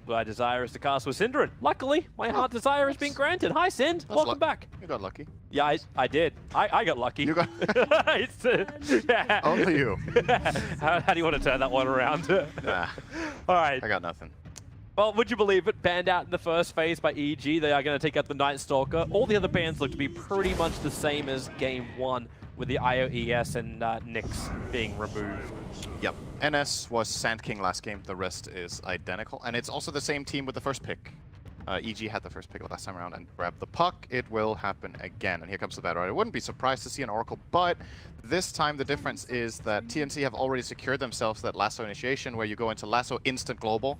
My desire is to cast with Synderen. Luckily, my heart desire has been granted. Hi, Synd. Welcome back. You got lucky. Yeah, I did. I got lucky. You got... yeah. Only you. How do you want to turn that one around? Nah. All right. I got nothing. Well, would you believe it? Banned out in the first phase by EG. They are going to take out the Night Stalker. All the other bans look to be pretty much the same as Game 1, with the IOES and Nyx being removed. Yep. NS was Sand King last game. The rest is identical. And it's also the same team with the first pick. EG had the first pick last time around and grabbed the puck. It will happen again. And here comes the battle. I wouldn't be surprised to see an Oracle, but this time the difference is that TNC have already secured themselves that lasso initiation, where you go into lasso instant global.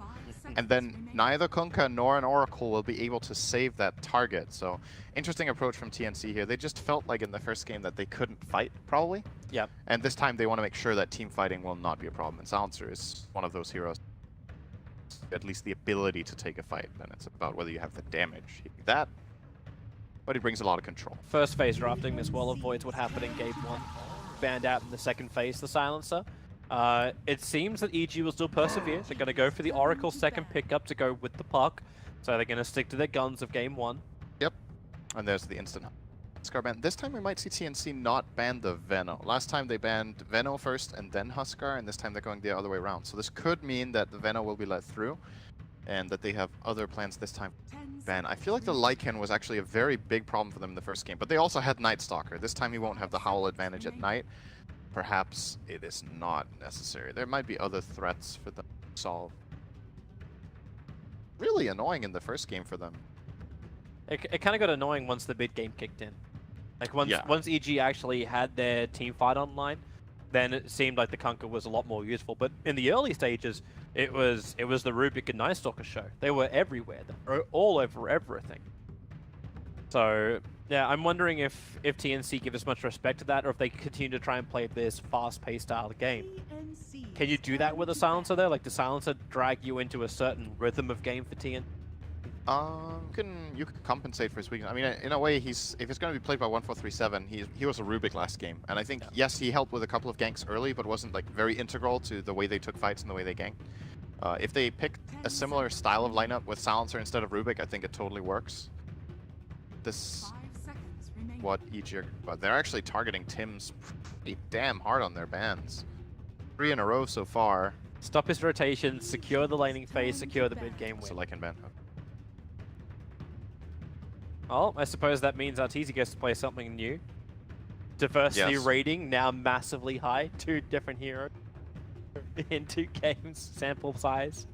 And then neither Kunkka nor an Oracle will be able to save that target. So interesting approach from TNC here. They just felt like in the first game that they couldn't fight, probably. Yep. And this time they want to make sure that team fighting will not be a problem. And Silencer is one of those heroes. At least the ability to take a fight. And it's about whether you have the damage. That, but he brings a lot of control. First phase drafting as well avoids what happened in Game 1. Banned out in the second phase, the Silencer. It seems that EG will still persevere. They're going to go for the Oracle second pickup to go with the puck. So they're going to stick to their guns of Game 1. Yep. And there's the instant Huskar ban. This time we might see TNC not ban the Veno. Last time they banned Veno first and then Huskar, and this time they're going the other way around. So this could mean that the Veno will be let through, and that they have other plans this time. Ban. I feel like the Lycan was actually a very big problem for them in the first game, but they also had Night Stalker. This time he won't have the Howl advantage at night. Perhaps it is not necessary. There might be other threats for them to solve. Really annoying in the first game for them. It kind of got annoying once the mid game kicked in. Like once EG actually had their team fight online, then it seemed like the Kunkka was a lot more useful. But in the early stages, it was the Rubik and Night Stalker show. They were everywhere. They were all over everything. So yeah, I'm wondering if TNC give as much respect to that, or if they continue to try and play this fast-paced style of game. Can you do that with a Silencer there? Like, does Silencer drag you into a certain rhythm of game for TNC? You can compensate for his weakness. I mean, in a way, if it's going to be played by 1437, he was a Rubik last game, and I think yes, he helped with a couple of ganks early, but wasn't like very integral to the way they took fights and the way they ganked. If they picked a similar style of lineup with Silencer instead of Rubik, I think it totally works. This what EG, but they're actually targeting Tim's pretty damn hard on their bans. 3 in a row so far. Stop his rotation, secure the laning phase, secure the mid game win. So Lycan ban. Well, I suppose that means Arteezy gets to play something new. Diversity rating now massively high. 2 different heroes in 2 games. Sample size.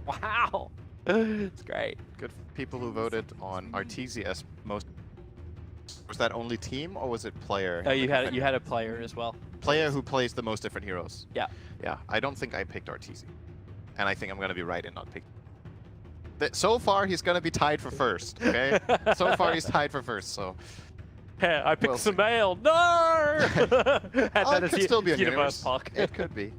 Wow. It's great. Good for people who voted on Arteezy as most. Was that only team or was it player? Oh, you had a player as well. Player who plays the most different heroes. Yeah. Yeah. I don't think I picked Arteezy, and I think I'm gonna be right in not picking. So far, he's gonna be tied for first. Okay. So far, he's tied for first. So. Yeah, I picked Samael. No. It could still be a universe puck. It could be.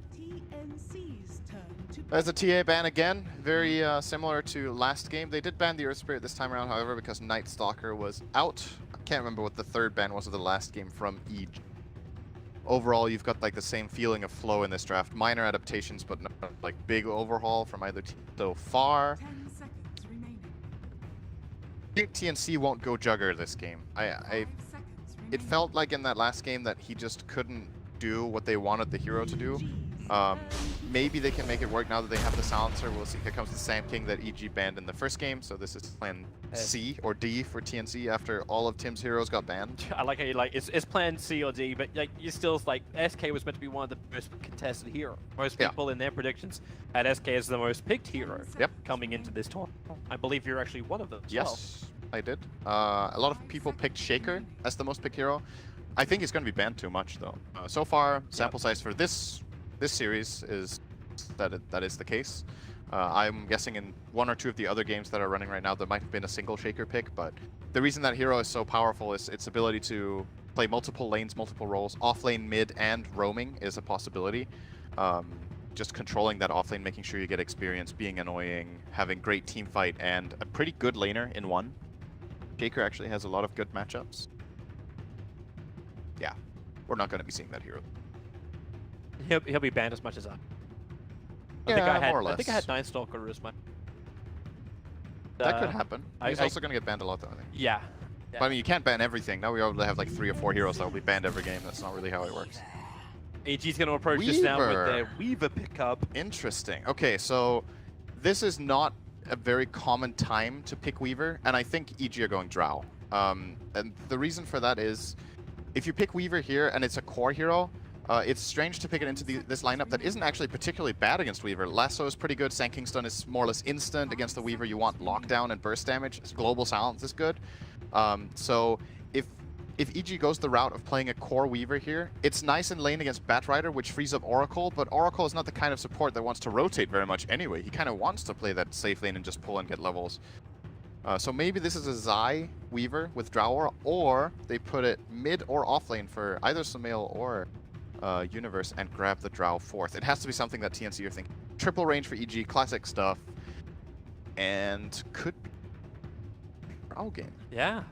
There's a TA ban again, very similar to last game. They did ban the Earth Spirit this time around, however, because Night Stalker was out. I can't remember what the third ban was of the last game from EG. Overall, you've got like the same feeling of flow in this draft. Minor adaptations, but not like big overhaul from either team so far. I think TNC won't go Jugger this game. It felt like in that last game that he just couldn't do what they wanted the hero to do. Maybe they can make it work now that they have the Silencer. We'll see. Here comes the Sand King that EG banned in the first game. So this is plan C or D for TNC after all of Tim's heroes got banned. I like how you like it's plan C or D, but like you still like SK was meant to be one of the most contested heroes. Most people in their predictions had SK as the most picked hero. Coming into this tournament. I believe you're actually one of them. Yes, I did. A lot of people picked Shaker as the most picked hero. I think he's going to be banned too much though. So far, sample size for this series is that is the case. I'm guessing in 1 or 2 of the other games that are running right now, there might have been a single Shaker pick, but the reason that hero is so powerful is its ability to play multiple lanes, multiple roles. Offlane, mid, and roaming is a possibility. Just controlling that offlane, making sure you get experience, being annoying, having great team fight, and a pretty good laner in one. Shaker actually has a lot of good matchups. Yeah, we're not going to be seeing that hero. He'll be banned as much as I. Yeah, more or less. I think I had Night Stalker as my. That could happen. He's also going to get banned a lot, though, I think. Yeah. But I mean, you can't ban everything. Now we already have like 3 or 4 heroes that will be banned every game. That's not really how it works. EG's going to approach this now with their Weaver pickup. Interesting. Okay, so this is not a very common time to pick Weaver, and I think EG are going Drow. And the reason for that is, if you pick Weaver here and it's a core hero, it's strange to pick it into this lineup that isn't actually particularly bad against Weaver. Lasso is pretty good, Sand King's Stun is more or less instant. Against the Weaver you want lockdown and burst damage. Global Silence is good. So if EG goes the route of playing a core Weaver here, it's nice in lane against Batrider, which frees up Oracle, but Oracle is not the kind of support that wants to rotate very much anyway. He kind of wants to play that safe lane and just pull and get levels. So maybe this is a Zai Weaver with Drow Aura, or they put it mid or off lane for either Sumail or Universe and grab the Drow fourth. It has to be something that TNC are thinking. Triple range for EG, classic stuff, and could be Drow game. Yeah.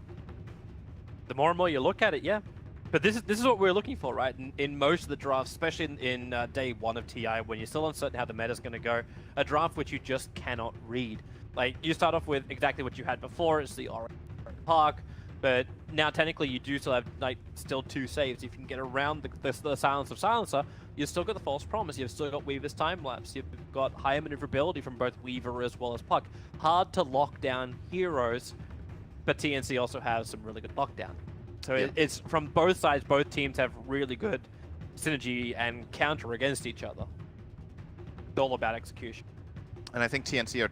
The more and more you look at it, yeah. But this is what we're looking for, right? In most of the drafts, especially in day 1 of TI, when you're still uncertain how the meta's going to go, a draft which you just cannot read. Like, you start off with exactly what you had before, it's the Orange Park, but now technically you do still have, like, still 2 saves. If you can get around the Silence of Silencer, you've still got the False Promise, you've still got Weaver's Time-Lapse, you've got higher maneuverability from both Weaver as well as Puck. Hard to lock down heroes, but TNC also has some really good lockdown. So yeah. It's from both sides, both teams have really good synergy and counter against each other. It's all about execution. And I think TNC are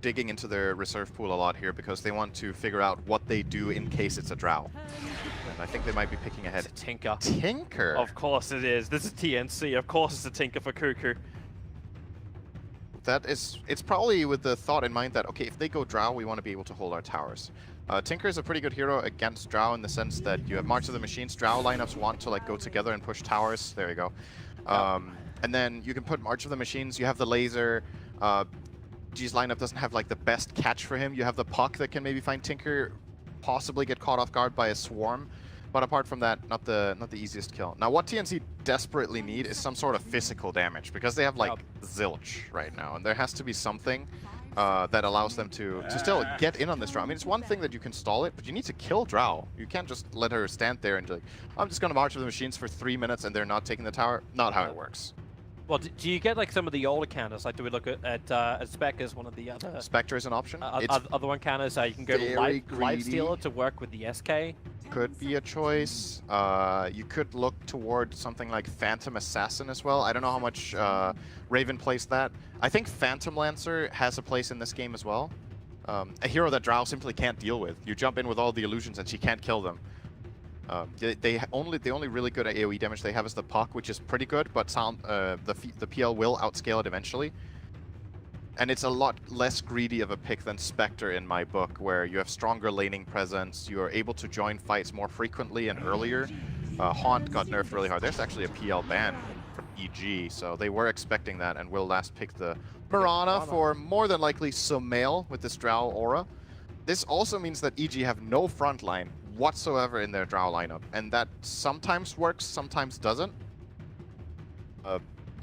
digging into their reserve pool a lot here because they want to figure out what they do in case it's a Drow. And I think they might be picking ahead. It's a Tinker. Tinker? Of course it is. This is TNC. Of course it's a Tinker for Cuckoo. That is, it's probably with the thought in mind that, okay, if they go Drow, we want to be able to hold our towers. Tinker is a pretty good hero against Drow in the sense that you have March of the Machines. Drow lineups want to like go together and push towers. There you go. And then you can put March of the Machines. You have the laser. G's lineup doesn't have like the best catch for him. You have the Puck that can maybe find Tinker, possibly get caught off guard by a swarm. But apart from that, not the easiest kill. Now, what TNC desperately need is some sort of physical damage because they have like zilch right now, and there has to be something that allows them to still get in on this Drow. I mean, it's one thing that you can stall it, but you need to kill Drow. You can't just let her stand there and like, I'm just gonna march with the machines for 3 minutes and they're not taking the tower. Not how it works. Well, do you get like some of the older counters? Like, do we look at Spec as one of the other? Spectre is an option. Other one counters, you can go Life Stealer to work with the SK. Could be a choice. You could look toward something like Phantom Assassin as well. I don't know how much Raven plays that. I think Phantom Lancer has a place in this game as well. A hero that Drow simply can't deal with. You jump in with all the illusions and she can't kill them. The only really good AoE damage they have is the Puck, which is pretty good, but the PL will outscale it eventually. And it's a lot less greedy of a pick than Spectre in my book, where you have stronger laning presence, you are able to join fights more frequently and earlier. Haunt got nerfed really hard. There's actually a PL ban from EG, so they were expecting that and will last pick the Mirana for more than likely Sumail with this Drow aura. This also means that EG have no frontline whatsoever in their Drow lineup, and that sometimes works, sometimes doesn't.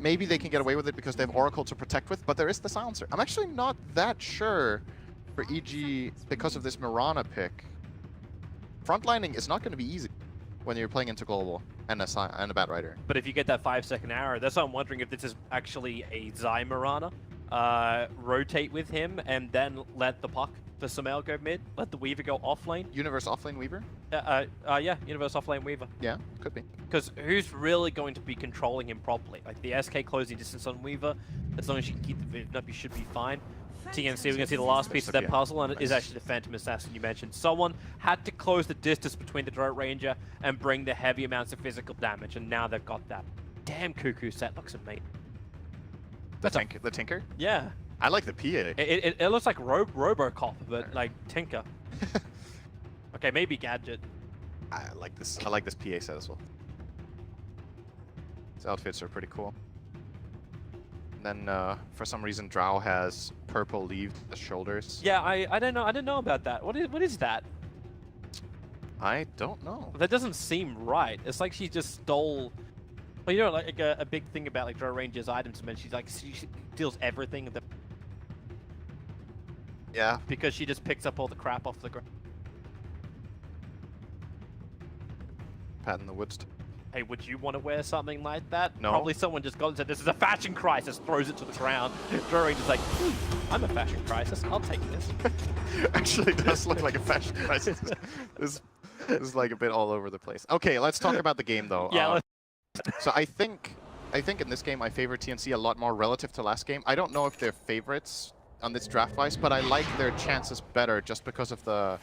Maybe they can get away with it because they have Oracle to protect with, but there is the Silencer. I'm actually not that sure for EG because of this Mirana pick. Frontlining is not going to be easy when you're playing into Global and a Batrider. But if you get that 5-second arrow, that's why I'm wondering if this is actually a Zai Mirana. Rotate with him and then let the Puck for Sumail go mid, let the Weaver go offlane. Universe offlane Weaver? Yeah, Universe offlane Weaver. Yeah, could be. Because who's really going to be controlling him properly? Like the SK closing distance on Weaver, as long as you can keep the vision up, you should be fine. TNC, we're going to see the last piece of that puzzle, and it is actually the Phantom Assassin you mentioned. Someone had to close the distance between the Dart Ranger and bring the heavy amounts of physical damage, and now they've got that. Damn, Cuckoo set looks amazing. The Tinker? Yeah. I like the PA. It looks like Robocop, but like Tinker. Okay, maybe Gadget. I like this. I like this PA set as well. These outfits are pretty cool. And then for some reason, Drow has purple leaves at the shoulders. Yeah, I don't know. I don't know about that. What is that? I don't know. That doesn't seem right. It's like she just stole. Well, you know, like a big thing about like Drow Ranger's items, and she's like she steals everything. Yeah. Because she just picks up all the crap off the ground. Pat in the woods. Hey, would you want to wear something like that? No. Probably someone just got and said, this is a fashion crisis, throws it to the ground. Drawing is like, I'm a fashion crisis, I'll take this. Actually, it does look like a fashion crisis. This is like a bit all over the place. Okay, let's talk about the game though. Yeah. So I think in this game I favor TNC a lot more relative to last game. I don't know if they're favorites on this draft wise, but I like their chances better just because of the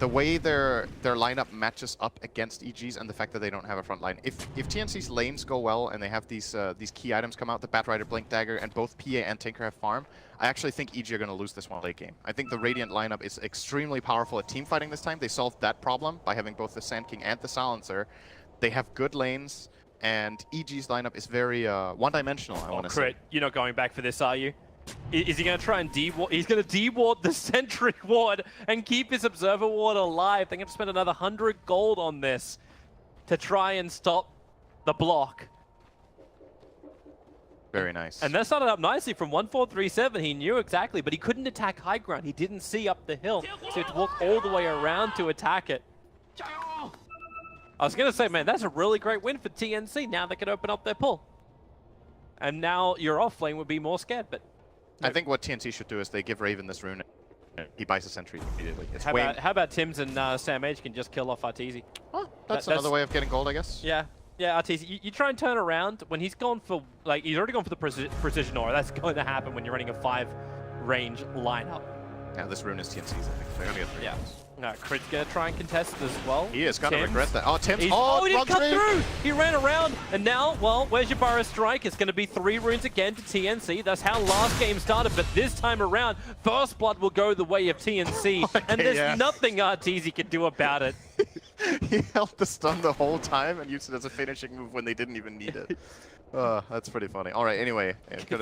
way their lineup matches up against EG's and the fact that they don't have a front line. If TNC's lanes go well and they have these key items come out, the Batrider, Blink Dagger, and both PA and Tinker have farm, I actually think EG are going to lose this one late game. I think the Radiant lineup is extremely powerful at team fighting this time. They solved that problem by having both the Sand King and the Silencer. They have good lanes, and EG's lineup is very one-dimensional, I want to say. You're not going back for this, are you? Is he going to try and deward? He's going to deward the Sentry Ward and keep his Observer Ward alive. They're going to spend another 100 gold on this to try and stop the block. Very nice. And that started up nicely from 1437. He knew exactly, but he couldn't attack high ground. He didn't see up the hill, so he had to walk all the way around to attack it. I was going to say, man, that's a really great win for TNC. Now they can open up their pull. And now your off lane would be more scared, but... I think what TNC should do is they give Raven this rune. He buys a sentry immediately. How about Tims and Sam H can just kill off Arteezy? Oh, that's another way of getting gold, I guess. Yeah. Yeah, Arteezy, you try and turn around when he's gone for, like, he's already gone for the precision aura. That's going to happen when you're running a 5-range lineup. Yeah, this rune is TNC's, I think. They're going to get 3. Yeah. No, Crit's going to try and contest it as well. He is going to regret that. Oh, Tims. Oh, he didn't cut through! He ran around, and now, well, where's your Burrow Strike? It's going to be 3 runes again to TNC. That's how last game started, but this time around, First Blood will go the way of TNC, okay, and there's nothing Arteezy can do about it. He held the stun the whole time and used it as a finishing move when they didn't even need it. That's pretty funny. All right, anyway.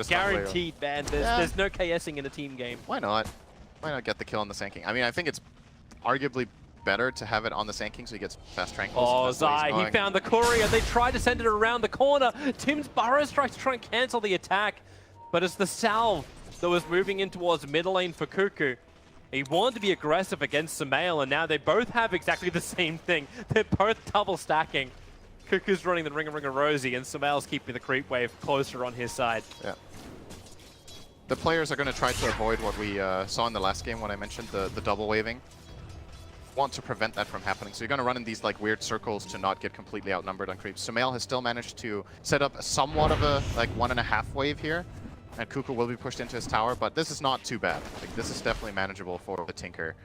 Guaranteed, man. There's no KSing in a team game. Why not? Why not get the kill on the Sand King? I mean, I think it's arguably better to have it on the Sand King so he gets fast tranquils. Oh, Zai, he found the courier. They tried to send it around the corner. Tim's Burrow Strike to try and cancel the attack, but it's the salve that was moving in towards mid lane for Cuckoo. He wanted to be aggressive against Samael, and now they both have exactly the same thing. They're both double stacking. Cuckoo's running the Ring of Rosie, and Samael's keeping the creep wave closer on his side. Yeah. The players are going to try to avoid what we saw in the last game when I mentioned the double waving. Want to prevent that from happening, so you're going to run in these like weird circles to not get completely outnumbered on creeps. Samael has still managed to set up somewhat of a like 1.5 wave here, and Cuckoo will be pushed into his tower, but this is not too bad. Like, this is definitely manageable for the Tinker.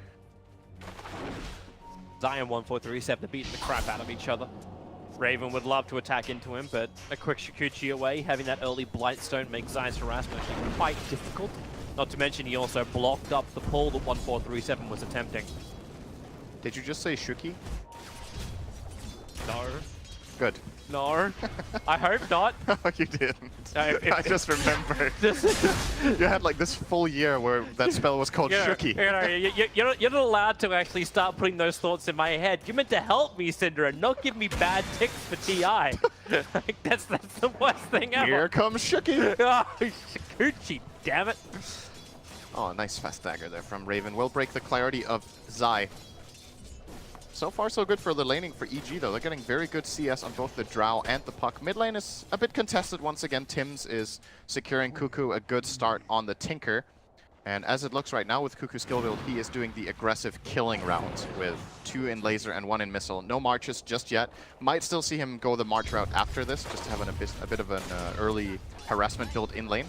Zion 1437 beating the crap out of each other. Raven would love to attack into him, but a quick Shikuchi away, having that early Blightstone makes Zion's harassment actually quite difficult. Not to mention he also blocked up the pull that 1437 was attempting. Did you just say Shuki? No. Good. No. I hope not. No, you didn't. I just remembered. You had like this full year where that spell was called Shuki. You're not allowed to actually start putting those thoughts in my head. You're meant to help me, Cinder, and not give me bad ticks for TI. that's the worst thing ever. Here comes Shuki. Oh, Shikuchi, damn it. Oh, nice fast dagger there from Raven. Will break the clarity of Zai. So far, so good for the laning for EG, though. They're getting very good CS on both the Drow and the Puck. Mid lane is a bit contested once again. Tims is securing Cuckoo a good start on the Tinker. And as it looks right now with Cuckoo's skill build, he is doing the aggressive killing route with 2 in laser and 1 in missile. No marches just yet. Might still see him go the march route after this, just to have a bit of an early harassment build in lane.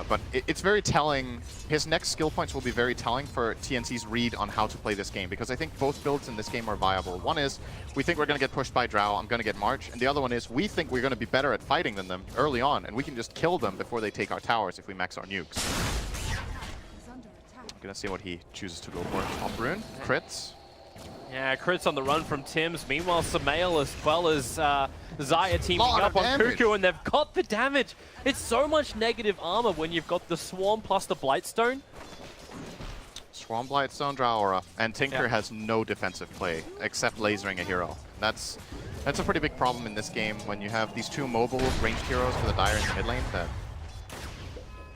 But it's very telling. His next skill points will be very telling for TNC's read on how to play this game, because I think both builds in this game are viable. One is, we think we're going to get pushed by Drow, I'm going to get March. And the other one is, we think we're going to be better at fighting than them early on, and we can just kill them before they take our towers if we max our nukes. I'm going to see what he chooses to go for. Top rune, crits. Yeah, crits on the run from Tims. Meanwhile, Samael as well as Zaya teaming up on Cuckoo, and they've got the damage. It's so much negative armor when you've got the Swarm plus the Blightstone. Swarm, Blightstone, Drow Aura. And Tinker has no defensive play, except lasering a hero. That's a pretty big problem in this game when you have these 2 mobile ranged heroes for the Dire in the mid lane that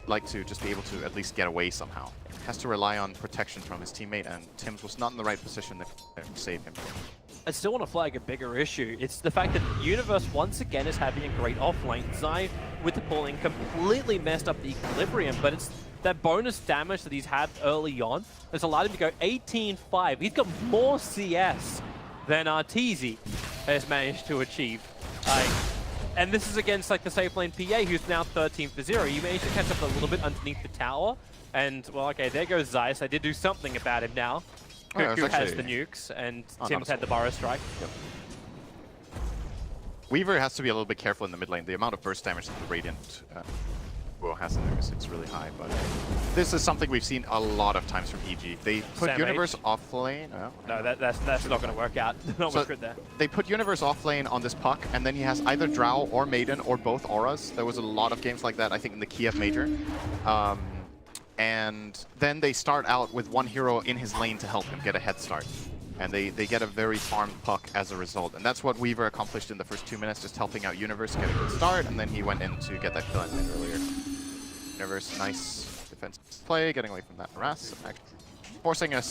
like to just be able to at least get away somehow. Has to rely on protection from his teammate, and Tim's was not in the right position to save him. I still want to flag a bigger issue. It's the fact that Universe once again is having a great offlane. Zai, with the pulling, completely messed up the equilibrium, but it's that bonus damage that he's had early on has allowed him to go 18-5. He's got more CS than Arteezy has managed to achieve. And this is against like the safe lane PA, who's now 13-0. He managed to catch up a little bit underneath the tower. And, well, okay, there goes Zeiss. I did do something about him now. Cuckoo has the nukes, and Tim's had the Burrow Strike. Yep. Weaver has to be a little bit careful in the mid lane. The amount of burst damage that the Radiant has in there it's really high. But this is something we've seen a lot of times from EG. They put Universe off lane. No, that's not going to work out. Not so good there. They put Universe off lane on this puck, and then he has either Drow or Maiden or both auras. There was a lot of games like that, I think, in the Kiev Major. And then they start out with one hero in his lane to help him get a head start. And they get a very farmed puck as a result. And that's what Weaver accomplished in the first 2 minutes, just helping out Universe, get a good start, and then he went in to get that kill in mid earlier. Universe, nice defensive play, getting away from that harass. Forcing a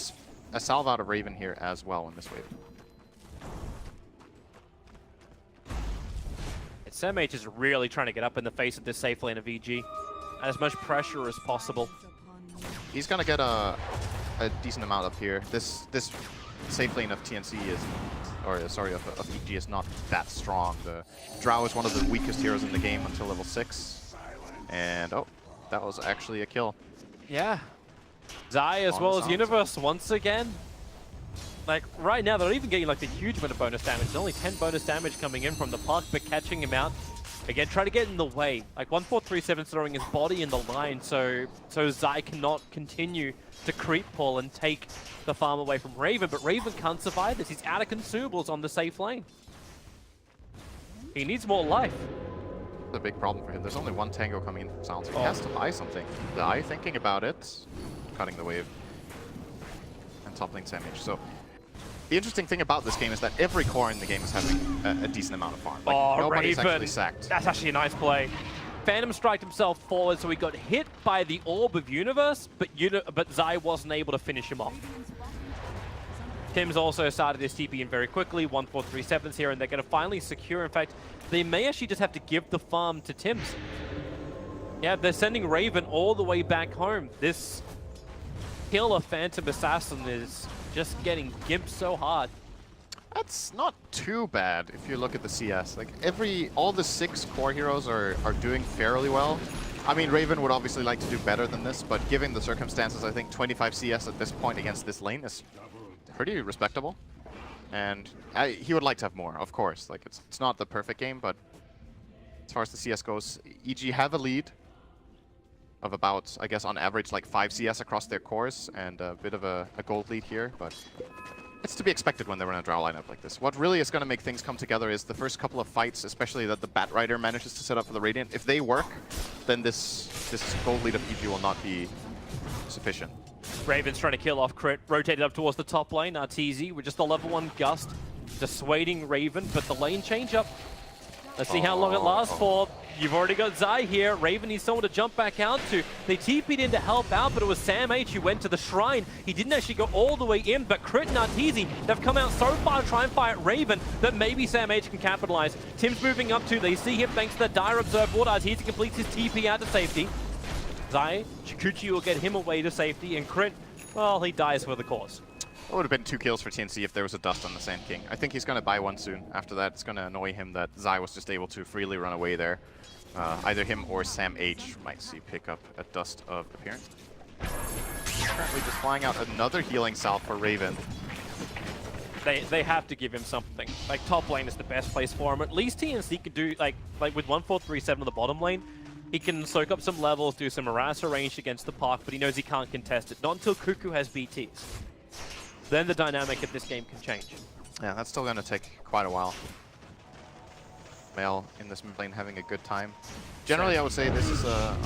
salve out of Raven here as well in this wave. SMH is really trying to get up in the face of this safe lane of EG. As much pressure as possible. He's gonna get a decent amount up here. This safe lane of TNC is, or sorry, of EG is not that strong. The Drow is one of the weakest heroes in the game until level 6. And oh, that was actually a kill. Yeah. Zai as well as Universe once again. Like right now, they're not even getting like the huge amount of bonus damage. There's only 10 bonus damage coming in from the puck, but catching him out. Again, try to get in the way. Like 1437 throwing his body in the line, so Zai cannot continue to creep pull and take the farm away from Raven. But Raven can't survive this. He's out of consumables on the safe lane. He needs more life. That's a big problem for him. There's only one tango coming in from Silence. He has to buy something. Zai thinking about it, cutting the wave, and top lane damage. So the interesting thing about this game is that every core in the game is having a decent amount of farm. Like, nobody's Raven. actually sacked. That's actually a nice play. Phantom striked himself forward, so he got hit by the Orb of Universe, but Zai wasn't able to finish him off. Tim's also started his TP in very quickly. 1437's here, and they're going to finally secure. In fact, they may actually just have to give the farm to Tim's. Yeah, they're sending Raven all the way back home. This kill of Phantom Assassin is just getting gimped so hard. That's not too bad if you look at the CS. Like all the 6 core heroes are doing fairly well. I mean, Raven would obviously like to do better than this, but given the circumstances, I think 25 CS at this point against this lane is pretty respectable. And he would like to have more, of course. Like it's not the perfect game, but as far as the CS goes, EG have a lead of about, I guess, on average, like 5 CS across their cores, and a bit of a gold lead here, but it's to be expected when they're in a Drow lineup like this. What really is going to make things come together is the first couple of fights, especially that the Bat Rider manages to set up for the Radiant. If they work, then this gold lead of EG will not be sufficient. Raven's trying to kill off Crit, rotated up towards the top lane. Arteezy with just a level 1 Gust, dissuading Raven, but the lane change up. Let's see how long it lasts for. You've already got Zai here. Raven needs someone to jump back out to. They TP'd in to help out, but it was Sam H who went to the shrine. He didn't actually go all the way in, but Crit and Arteezy, they've come out so far to try and fight Raven that maybe Sam H can capitalize. Tim's moving up too. They see him thanks to the Dire Observe Ward. Arteezy completes his TP out to safety. Zai, Chikuchi will get him away to safety, and Crit, well, he dies for the cause. It would have been 2 kills for TNC if there was a dust on the Sand King. I think he's going to buy one soon. After that, it's going to annoy him that Zai was just able to freely run away there. Either him or Sam H might see pick up a dust of appearance. Currently just flying out another healing salve for Raven. They have to give him something. Like, top lane is the best place for him. At least TNC could do, like with 1437 on the bottom lane, he can soak up some levels, do some harasser range against the park, but he knows he can't contest it. Not until Cuckoo has BTs. Then the dynamic of this game can change. Yeah, that's still going to take quite a while. Male in this mid lane having a good time. Generally, I would say this is a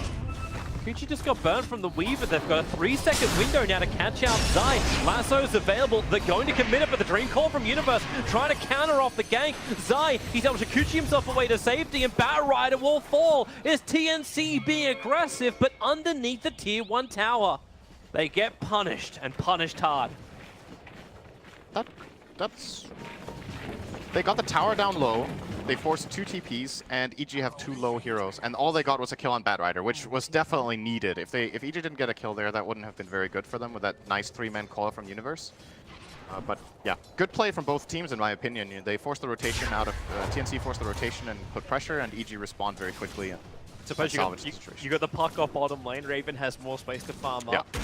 Gucci just got burned from the Weaver. They've got a 3-second window now to catch out Zai. Lasso's available. They're going to commit it, but the Dream Call from Universe trying to counter off the gank. Zai, he's able to Gucci himself away to safety, and Bat Rider will fall. Is TNC being aggressive, but underneath the Tier 1 tower. They get punished, and punished hard. That's... They got the tower down low. They forced 2 TPs, and EG have 2 low heroes, and all they got was a kill on Bat Rider, which was definitely needed. If EG didn't get a kill there, that wouldn't have been very good for them with that nice 3-man call from Universe. But yeah, good play from both teams in my opinion. They forced the rotation out of TNC forced the rotation and put pressure, and EG respond very quickly. And suppose you got the puck off bottom lane. Raven has more space to farm up. Yeah.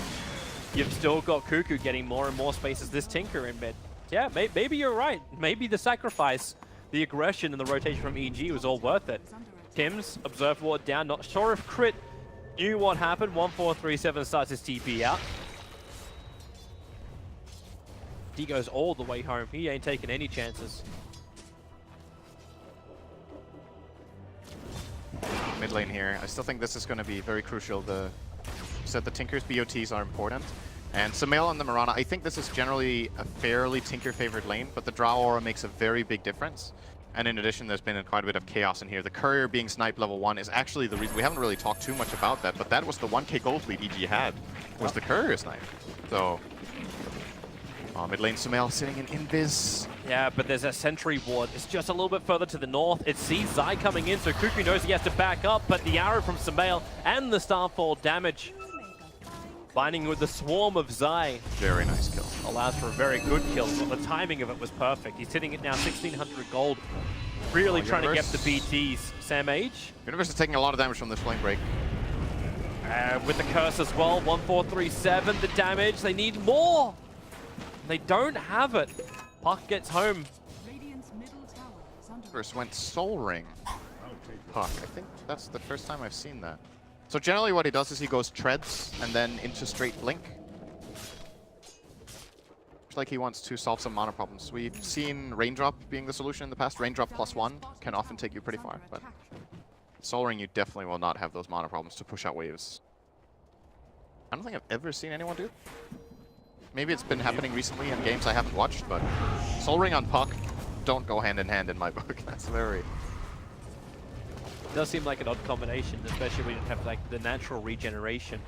You've still got Cuckoo getting more and more space as this Tinker in mid. Yeah, maybe you're right. Maybe the sacrifice, the aggression and the rotation from EG was all worth it. Tim's Observe Ward down. Not sure if Crit knew what happened. 1437 starts his TP out. He goes all the way home. He ain't taking any chances. Mid lane here. I still think this is going to be very crucial. Said the Tinker's BOTs are important. And Sumail and the Mirana, I think this is generally a fairly Tinker-favored lane, but the Drow Aura makes a very big difference. And in addition, there's been quite a bit of chaos in here. The Courier being sniped level 1 is actually the reason. We haven't really talked too much about that, but that was the 1k gold lead EG had, was the Courier snipe. So, mid lane Sumail sitting in Invis. Yeah, but there's a sentry ward. It's just a little bit further to the north. It sees Zai coming in, so Cuckoo knows he has to back up, but the arrow from Sumail and the Starfall damage, binding with the swarm of Zai. Very nice kill. Allows for a very good kill. Well, the timing of it was perfect. He's hitting it now 1600 gold. Really trying to get the BTs. Sam Age. Universe is taking a lot of damage from this flame break. With the curse as well. 1437, the damage. They need more. They don't have it. Puck gets home. First went Soul Ring. Puck. I think that's the first time I've seen that. So generally what he does is he goes treads and then into straight blink. Looks like he wants to solve some mana problems. We've seen Raindrop being the solution in the past. Raindrop +1 can often take you pretty far, but Soul Ring you definitely will not have those mana problems to push out waves. I don't think I've ever seen anyone do it. Maybe it's been happening recently in games I haven't watched, but Soul Ring on Puck don't go hand in hand in my book. That's very... It does seem like an odd combination, especially when you have like the natural regeneration.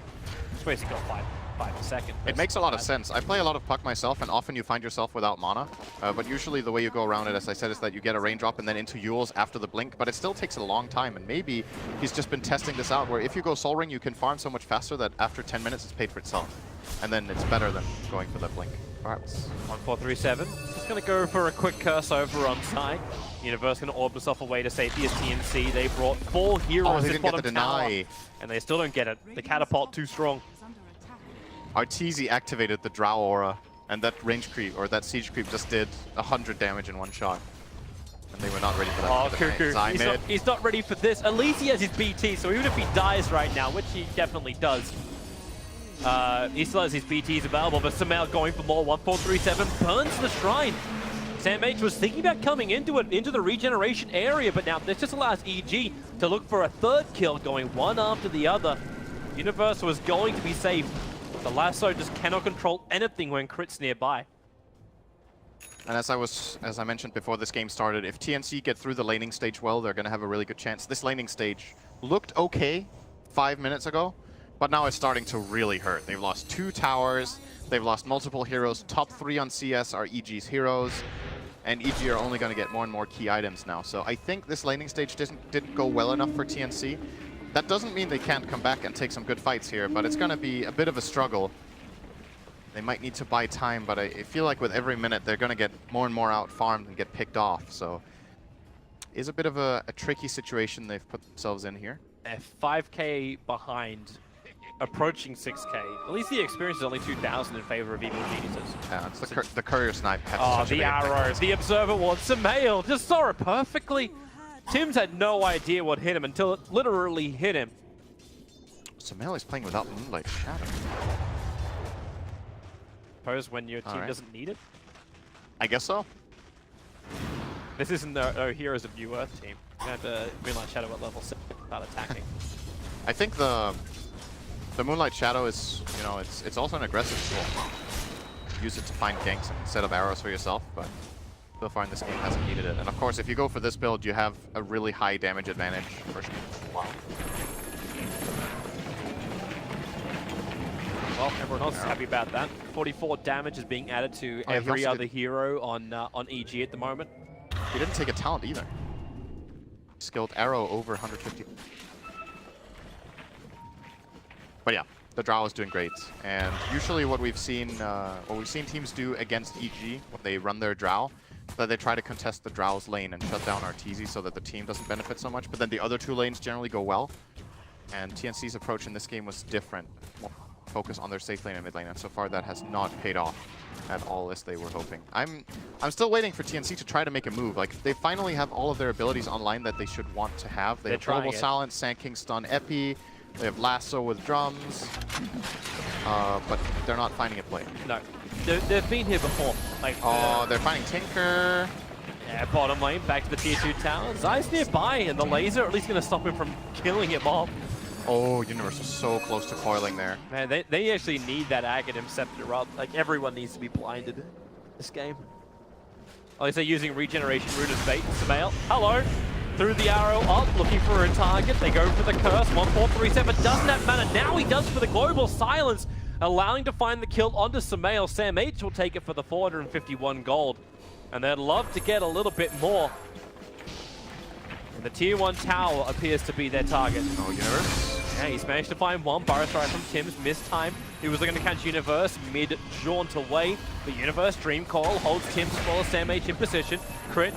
It's basically got 5 a second. It makes a lot of sense. I play a lot of Puck myself, and often you find yourself without mana. But usually the way you go around it, as I said, is that you get a Raindrop and then into Yules after the blink, but it still takes a long time. And maybe he's just been testing this out, where if you go Soul Ring, you can farm so much faster that after 10 minutes it's paid for itself. And then it's better than going for that blink. Perhaps. 1437. Just going to go for a quick curse over on side. Universe going to orb himself away to safety as TNC. They brought 4 heroes to bottom tower, and they still don't get it. The catapult too strong. Arteezy activated the Drow Aura, and that range creep, or that siege creep, just did 100 damage in one shot. And they were not ready for that. Oh, Cuckoo. He's not ready for this. At least he has his BT, so even if he dies right now, which he definitely does, he still has his BTs available, but Sumail going for more. 1437 burns the shrine. Sam H was thinking about coming into it, into the regeneration area, but now this just allows EG to look for a third kill, going one after the other. Universe was going to be safe. The Lasso just cannot control anything when Crit's nearby. And as I mentioned before this game started, if TNC get through the laning stage well, they're going to have a really good chance. This laning stage looked okay 5 minutes ago, but now it's starting to really hurt. They've lost 2 towers, they've lost multiple heroes. Top 3 on CS are EG's heroes, and EG are only going to get more and more key items now. So I think this laning stage didn't go well enough for TNC. That doesn't mean they can't come back and take some good fights here, but it's going to be a bit of a struggle. They might need to buy time, but I feel like with every minute they're going to get more and more out-farmed and get picked off. So it's a bit of a tricky situation they've put themselves in here. They're 5k behind, approaching 6k. At least the experience is only 2,000 in favor of Evil Geniuses. Yeah, it's the Courier snipe. Oh, the arrow, the Observer Ward, Sumail just saw it perfectly. Tim's had no idea what hit him until it literally hit him. Sumail is playing without Moonlight Shadow. Suppose when your team doesn't need it? I guess so. This isn't the Heroes of New Earth team. You have the Moonlight Shadow at level 6 without attacking. I think the The Moonlight Shadow is, you know, it's also an aggressive tool. Use it to find ganks instead of arrows for yourself, but so far in this game hasn't needed it. And of course, if you go for this build, you have a really high damage advantage. Wow. Well, everyone else is happy about that. 44 damage is being added to every other hero on EG at the moment. He didn't take a talent either. Skilled arrow over 150. But yeah, the Drow is doing great. And usually what we've seen teams do against EG when they run their Drow, that they try to contest the Drow's lane and shut down Arteezy so that the team doesn't benefit so much. But then the other two lanes generally go well. And TNC's approach in this game was different. More focus on their safe lane and mid lane, and so far that has not paid off at all as they were hoping. I'm still waiting for TNC to try to make a move. Like, they finally have all of their abilities online that they should want to have. They have Global Silence, Sand King Stun, Epi. They have Lasso with drums. But they're not finding a play. No. They've been here before. Like, they're finding Tinker. Yeah, bottom lane, back to the tier 2 tower. Zai's nearby, and the laser at least going to stop him from killing him off. Oh, Universe was so close to coiling there. Man, they actually need that Aghanim Scepter up. Like, everyone needs to be blinded this game. Like I say, using Regeneration Rune as bait. Samael, hello! Through the arrow up, looking for a target. They go for the curse. 1437 doesn't have mana. Now he does for the Global Silence, allowing to find the kill onto Samael. Sam H will take it for the 451 gold. And they'd love to get a little bit more. And the tier 1 tower appears to be their target. Oh, Universe. Yeah, he's managed to find one. Burrow Strike from Tim's, missed time. He was looking to catch Universe mid-jaunt away. But Universe, Dream Call, holds Tim's full, Sam H in position. Crit.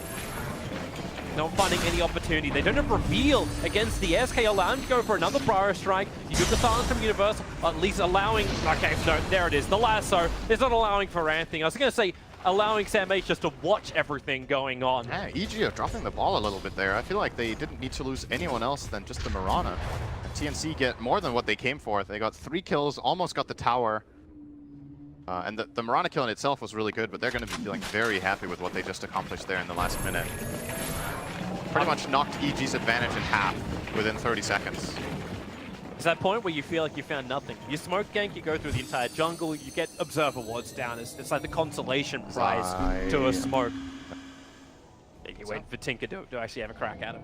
Not finding any opportunity. They don't have reveal against the SK, allow him to go for another Burrow Strike. You get the silence from Universe, at least allowing... Okay, no, there it is. The lasso is not allowing for anything. I was going to say, allowing Sam H just to watch everything going on. Yeah, EG are dropping the ball a little bit there. I feel like they didn't need to lose anyone else than just the Mirana. And TNC get more than what they came for. They got 3 kills, almost got the tower. And the Mirana kill in itself was really good, but they're going to be feeling very happy with what they just accomplished there in the last minute. Pretty much knocked EG's advantage in half within 30 seconds. It's that point where you feel like you found nothing. You smoke gank, you go through the entire jungle, you get Observer Wards down. It's like the consolation prize to a smoke. You wait for Tinker to actually have a crack at him.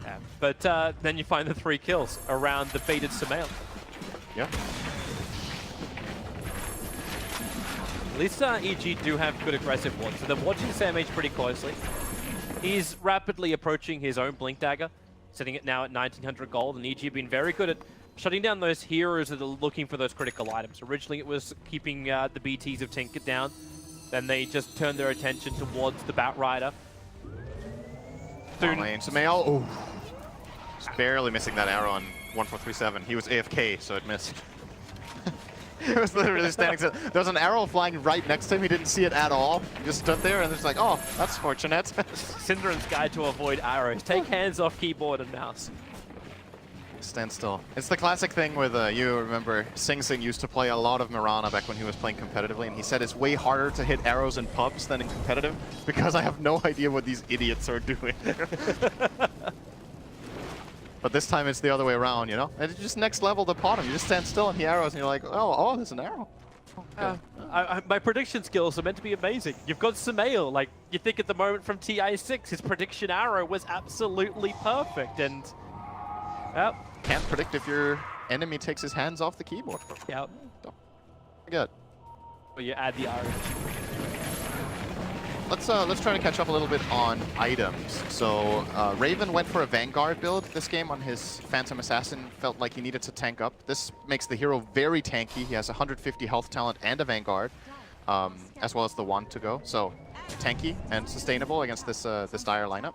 Yeah, but then you find the 3 kills around the baited Samael. Yeah. At least EG do have good aggressive wards, so they're watching Sam H pretty closely. He's rapidly approaching his own Blink Dagger, sitting it now at 1900 gold, and EG have been very good at shutting down those heroes that are looking for those critical items. Originally it was keeping the BTs of Tinker down, then they just turned their attention towards the Batrider. Samael, oh, just barely missing that arrow on 1437. He was AFK, so it missed. He was literally standing still. There was an arrow flying right next to him. He didn't see it at all. He just stood there and it's like, oh, that's fortunate. Syndrome's guide to avoid arrows. Take hands off keyboard and mouse. Stand still. It's the classic thing with, you remember, Sing Sing used to play a lot of Mirana back when he was playing competitively, and he said it's way harder to hit arrows in pubs than in competitive because I have no idea what these idiots are doing. But this time it's the other way around, you know? And it's just next level the bottom. You just stand still and he arrows and you're like, oh, there's an arrow. My prediction skills are meant to be amazing. You've got Samael, like, you think at the moment from TI6, his prediction arrow was absolutely perfect, and... Can't predict if your enemy takes his hands off the keyboard. Yeah. Don't forget. But you add the arrow. Let's try to catch up a little bit on items. So Raven went for a Vanguard build this game on his Phantom Assassin. Felt like he needed to tank up. This makes the hero very tanky. He has 150 health talent and a Vanguard, as well as the wand to go. So tanky and sustainable against this this dire lineup.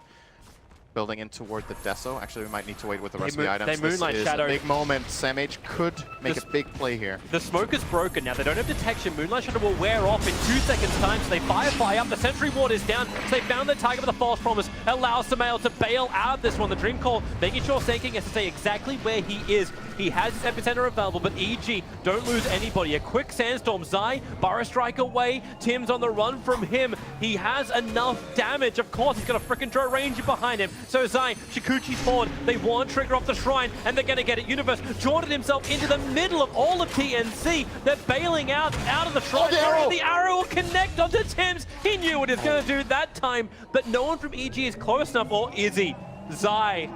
Building in toward the Deso. Actually, we might need to wait with the rest of the items. They Moonlight Shadow. A big moment. Sam H could make a big play here. The smoke is broken now. They don't have detection. Moonlight Shadow will wear off in 2 seconds time, so they fire up. The Sentry Ward is down. So they found the target with a false promise. Allows Samael to bail out of this one. The Dream Call making sure Sand King has to stay exactly where he is. He has his epicenter available, but EG don't lose anybody. A quick sandstorm. Zai, Burrow Strike away. Tim's on the run from him. He has enough damage. Of course, he's got a freaking Drow Ranger behind him. So Zai, Shikuchi's forward. They want trigger off the shrine, and they're going to get it. Universe jaunted himself into the middle of all of TNC. They're bailing out of the shrine. The arrow will connect onto Tim's. He knew what he was going to do that time, but no one from EG is close enough, or is he? Zai,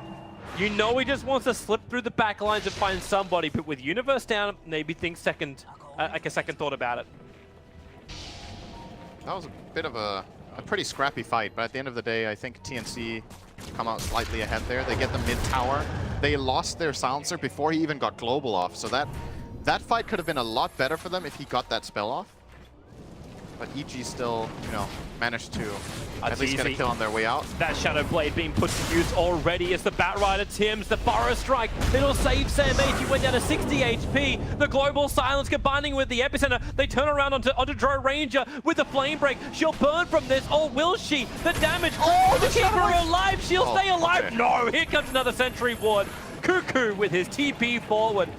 you know he just wants to slip through the back lines and find somebody, but with Universe down, maybe think second thought about it. That was a bit of a pretty scrappy fight, but at the end of the day, I think TNC come out slightly ahead there. They get the mid tower. They lost their silencer before he even got global off, so that fight could have been a lot better for them if he got that spell off. But EG still, you know, managed to at least get a kill on their way out. That Shadow Blade being put to use already as the Batrider Tims, the Burrow Strike. It'll save Sam H. He went down to 60 HP. The Global Silence combining with the Epicenter. They turn around onto Drow Ranger with the Flame Break. She'll burn from this, or will she? The damage. Oh, to keep her alive. She'll stay alive. Okay. No, here comes another Sentry Ward. Cuckoo with his TP forward.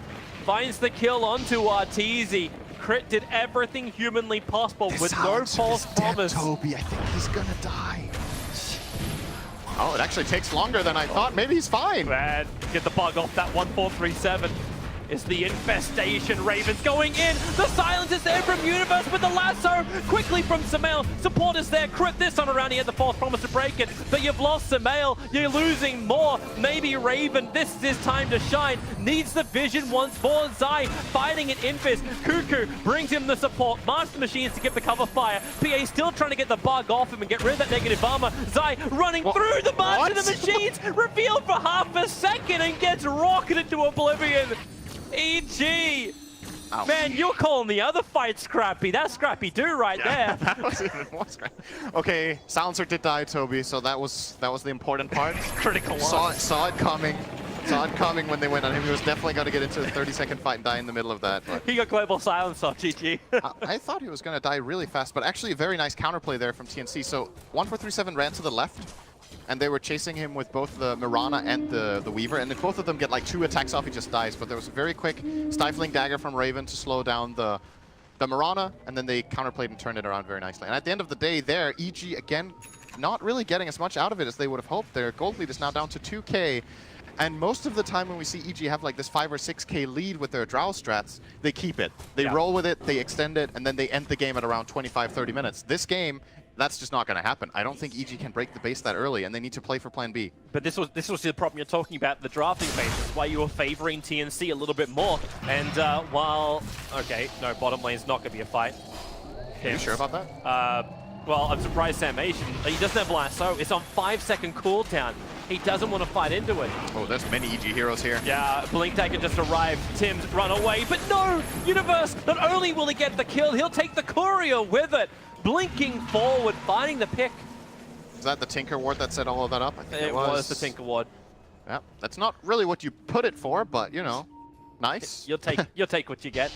Finds the kill onto Arteezy. Crit did everything humanly possible with no false promise. Toby, I think he's gonna die. Oh, it actually takes longer than I thought. Maybe he's fine. Man, get the bug off that 1437. It's the infestation. Ravens going in. The silence is there from Universe with the lasso. Quickly from Samael. Support is there. Crit this time around. He had the false promise to break it. But you've lost Samael. You're losing more. Maybe Raven. This is his time to shine. Needs the vision once more. Zai fighting an Infest. Cuckoo brings him the support. Master Machines to give the cover fire. PA still trying to get the bug off him and get rid of that negative armor. Zai running through the Master of the Machines. Revealed for half a second and gets rocketed to oblivion. EG! Ouch. Man, you're calling the other fight scrappy. That's scrappy-doo right there. That was even more scrappy. Okay, Silencer did die, Toby, so that was the important part. Critical loss. Saw it coming. Saw it coming when they went on him. He was definitely going to get into a 30-second fight and die in the middle of that. But he got Global Silence off, GG. I thought he was going to die really fast, but actually a very nice counterplay there from TNC. So 1437 ran to the left, and they were chasing him with both the Mirana and the Weaver, and if both of them get like 2 attacks off, he just dies. But there was a very quick Stifling Dagger from Raven to slow down the Mirana, and then they counterplayed and turned it around very nicely. And at the end of the day there, EG, again, not really getting as much out of it as they would have hoped. Their gold lead is now down to 2K, and most of the time when we see EG have like this 5 or 6K lead with their Drow strats, they keep it. They roll with it, they extend it, and then they end the game at around 25-30 minutes. This game, that's just not going to happen. I don't think EG can break the base that early, and they need to play for Plan B. But this was the problem you're talking about, the drafting phase. That's why you were favoring TNC a little bit more. And while, okay, no, bottom lane's not going to be a fight. Are you sure about that? Well, I'm surprised Sam Asian. He doesn't have lasso. It's on 5-second cooldown. He doesn't want to fight into it. Oh, there's many EG heroes here. Yeah, Blink Dagger just arrived. Tim's run away, but no! Universe, not only will he get the kill, he'll take the courier with it. Blinking forward, finding the pick. Is that the Tinker Ward that set all of that up? I think it was the Tinker Ward. Yeah, that's not really what you put it for, but you know, nice. You'll take what you get.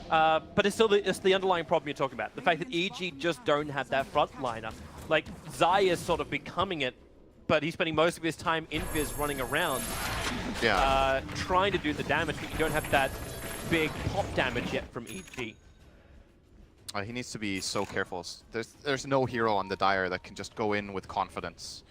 Yeah. But it's still the underlying problem you're talking about. The fact that EG just don't have that frontliner. Like Zai is sort of becoming it, but he's spending most of his time in Viz running around, trying to do the damage, but you don't have that big pop damage yet from EG. He needs to be so careful. There's no hero on the Dire that can just go in with confidence.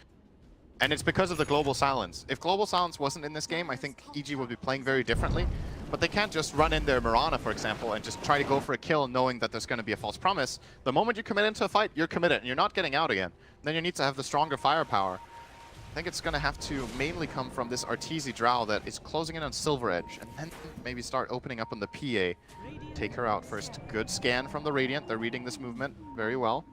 And it's because of the Global Silence. If Global Silence wasn't in this game, I think EG would be playing very differently. But they can't just run in their Mirana, for example, and just try to go for a kill knowing that there's going to be a false promise. The moment you commit into a fight, you're committed, and you're not getting out again. Then you need to have the stronger firepower. I think it's going to have to mainly come from this Arteezy Drow that is closing in on Silver Edge, and then maybe start opening up on the PA. Take her out first. Good scan from the Radiant. They're reading this movement very well.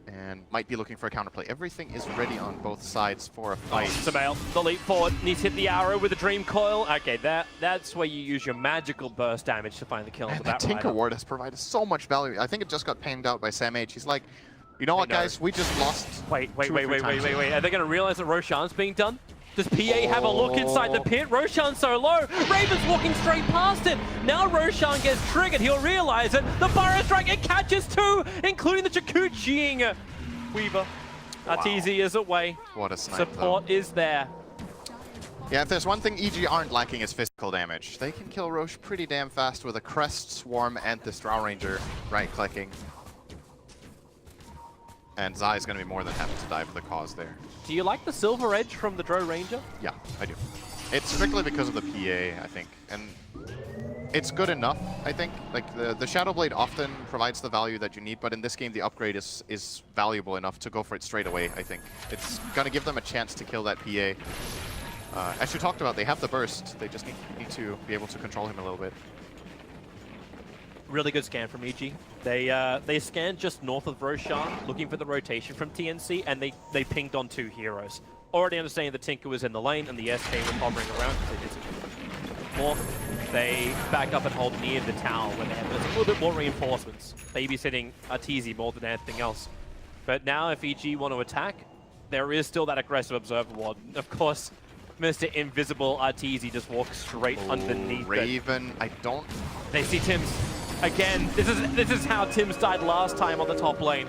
And might be looking for a counterplay. Everything is ready on both sides for a fight. Samael, the leap forward, needs to hit the arrow with the Dream Coil. Okay, that's where you use your magical burst damage to find the kill. And that Tinker Ward has provided so much value. I think it just got panned out by Sam H. He's like, you know what, guys? We just lost. Wait. Are they going to realize that Roshan's being done? Does PA have a look inside the pit? Roshan's so low. Raven's walking straight past it. Now Roshan gets triggered. He'll realize it. The Burrow Strike, it catches 2, including the Chikuchiing Weaver. Arteezy is away. What a snipe, Support is there. Yeah, if there's one thing EG aren't lacking is physical damage. They can kill Roche pretty damn fast with a Crest, Swarm, and this Drow Ranger right-clicking. And Zai is going to be more than happy to die for the cause there. Do you like the Silver Edge from the Drow Ranger? Yeah, I do. It's strictly because of the PA, I think. And it's good enough, I think. Like, the Shadow Blade often provides the value that you need, but in this game the upgrade is valuable enough to go for it straight away, I think. It's going to give them a chance to kill that PA. As you talked about, they have the burst. They just need to be able to control him a little bit. Really good scan from EG. They scanned just north of Roshan, looking for the rotation from TNC, and they pinged on 2 heroes. Already understanding the Tinker was in the lane and the SK was hovering around because they more. They back up and hold near the tower where they have a little bit more reinforcements, babysitting Arteezy more than anything else. But now if EG want to attack, there is still that aggressive Observer Ward. Of course, Mr. Invisible Arteezy just walks straight underneath Raven, I don't... They see Tim's. Again, this is how Tim's died last time on the top lane.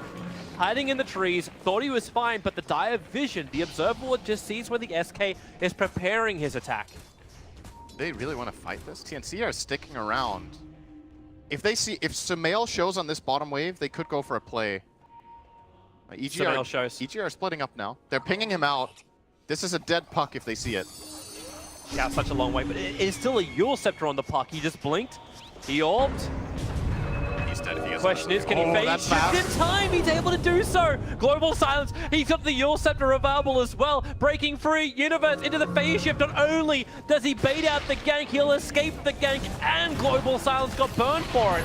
Hiding in the trees, thought he was fine, but the Dire Vision, the Observer Ward just sees where the SK is preparing his attack. They really want to fight this? TNC are sticking around. If Sumail shows on this bottom wave, they could go for a play. EG are splitting up now. They're pinging him out. This is a dead puck if they see it. Yeah, such a long way, but it is still a Eul Scepter on the puck. He just blinked. He orbed. He's dead if he has Question is, can he phase shift in time? He's able to do so. Global Silence. He's got the Eul Scepter available as well. Breaking free. Universe into the phase shift. Not only does he bait out the gank, he'll escape the gank, and Global Silence got burned for it.